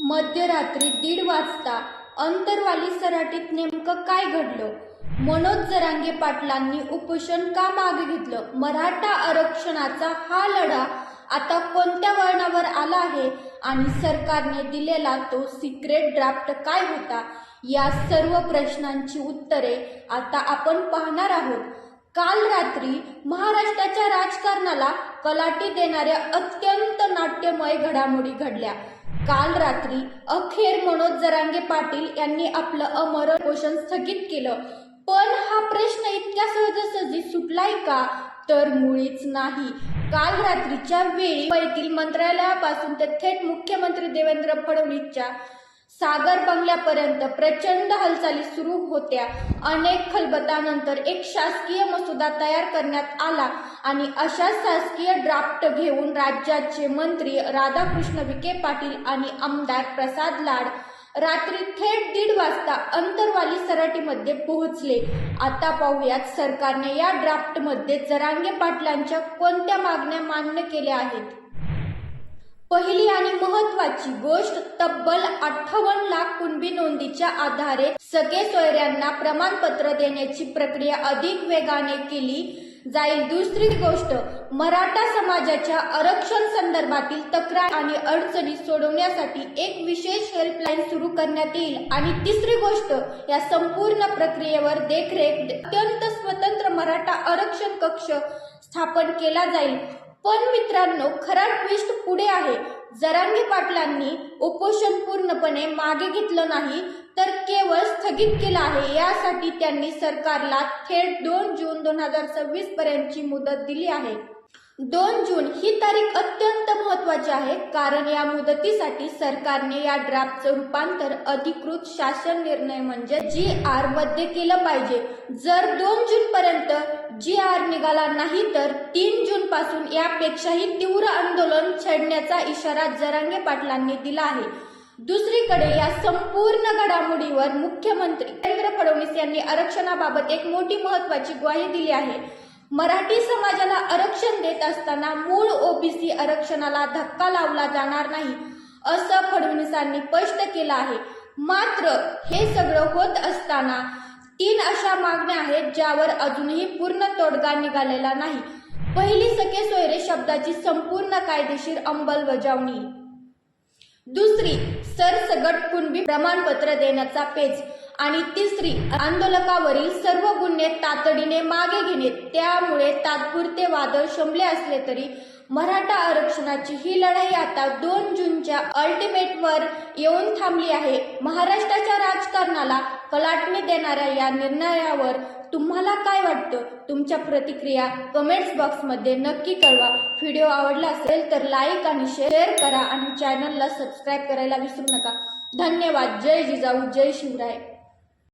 मध्यरात्री 1:30 वाजता अंतरवाली सराटीत नेमकं काय घडलं? मनोज जरांगे पाटलांनी उपोषण का मागे घेतलं? मराठा आरक्षणाचा हा लढा आता कोणत्या वळणावर आला आहे आणि सरकारने दिलेला तो सिक्रेट ड्राफ्ट काय होता? या सर्व प्रश्नांची उत्तरे आता आपण पाहणार आहोत. काल रात्री महाराष्ट्राच्या राजकारणाला कलाटी देणाऱ्या अत्यंत नाट्यमय घडामोडी घडल्या. काल रात्री अखेर मनोज जरांगे पाटील यांनी आपलं अमर उपोषण स्थगित केलं. पण हा प्रश्न इतक्या सहजासहजी सुटलाय का? तर मुळीच नाही. काल रात्रीच्या वेळी मुंबईतील मंत्रालयापासून ते थेट मुख्यमंत्री देवेंद्र फडणवीसच्या सागर बंगल्यापर्यंत प्रचंड हालचाली सुरू होत्या. अनेक खलबतानंतर एक शासकीय मसुदा तयार करण्यात आला आणि अशा शासकीय ड्राफ्ट घेऊन राज्याचे मंत्री राधाकृष्ण विखे पाटील आणि आमदार प्रसाद लाड रात्री थेट 1:30 वाजता अंतरवाली सराटीमध्ये पोहोचले. आता पाहूयात सरकारने या ड्राफ्टमध्ये जरांगे पाटलांच्या कोणत्या मागण्या मान्य केल्या आहेत. पहिली आणि महत्वाची गोष्ट, तब्बल 58 लाख कुणबी नोंदीच्या आधारे सगळे सोयऱ्यांना प्रमाणपत्र देण्याची प्रक्रिया अधिक वेगाने केली जाईल. दुसरी गोष्ट, मराठा समाजाच्या आरक्षण संदर्भातील तक्रार आणि अडचणी सोडवण्यासाठी एक विशेष हेल्पलाईन सुरू करण्यात येईल. आणि तिसरी गोष्ट, या संपूर्ण प्रक्रियेवर देखरेख अत्यंत स्वतंत्र मराठा आरक्षण कक्ष स्थापन केला जाईल. पण मित्रांनो, खरा ट्विस्ट पुढे आहे. जरांगे पाटलांनी उपोषण पूर्णपणे मागे घेतलं नाही, तर केवळ स्थगित केलं आहे. यासाठी त्यांनी सरकारला थेट 2 जून 2026 पर्यंतची मुदत दिली आहे. 2 जून ही तारीख अत्यंत महत्वाची आहे, कारण या मुदतीसाठी सरकारने या ड्राफ्टचं रूपांतर अधिकृत शासन निर्णय म्हणजे GR मध्ये केलं पाहिजे. जर 2 जून पर्यंत GR निघाला नाही तर 3 जून पासून यापेक्षाही तीव्र आंदोलन छेडण्याचा इशारा जरांगे पाटलांनी दिला आहे. दुसरीकडे या संपूर्ण घडामोडीवर मुख्यमंत्री देवेंद्र फडणवीस यांनी आरक्षणाबाबत एक मोठी महत्वाची ग्वाही दिली आहे. मराठी समाजाला आरक्षण देत असताना मूळ OBC आरक्षणाला धक्का लावला जाणार नाही, असं फडणवीसांनी स्पष्ट केलं आहे. मात्र हे सगळं होत असताना 3 अशा मागण्या आहेत ज्यावर अजूनही पूर्ण तोडगा निघालेला नाही. पहिली, सखे सोयरे शब्दाची संपूर्ण कायदेशीर अंमलबजावणी. दुसरी, सरसगट कुणबी प्रमाणपत्र देण्याचा पेच. आणि तिसरी, आंदोलकावरील सर्व गुन्हे तातडीने मागे घेणे. त्यामुळे तात्पुरते वादळ शमले असले तरी मराठा आरक्षणाची ही लढाई आता 2 जूनच्या अल्टिमेटवर येऊन थांबली आहे. महाराष्ट्राच्या राजकारणाला कलाटणी देणाऱ्या या निर्णयावर तुम्हाला काय वाटतं? तुमच्या प्रतिक्रिया कमेंट्स बॉक्समध्ये नक्की कळवा. व्हिडिओ आवडला असेल तर लाईक आणि शेअर करा आणि चॅनलला सबस्क्राईब करायला विसरू नका. धन्यवाद. जय जिजाऊ, जय शिवराय.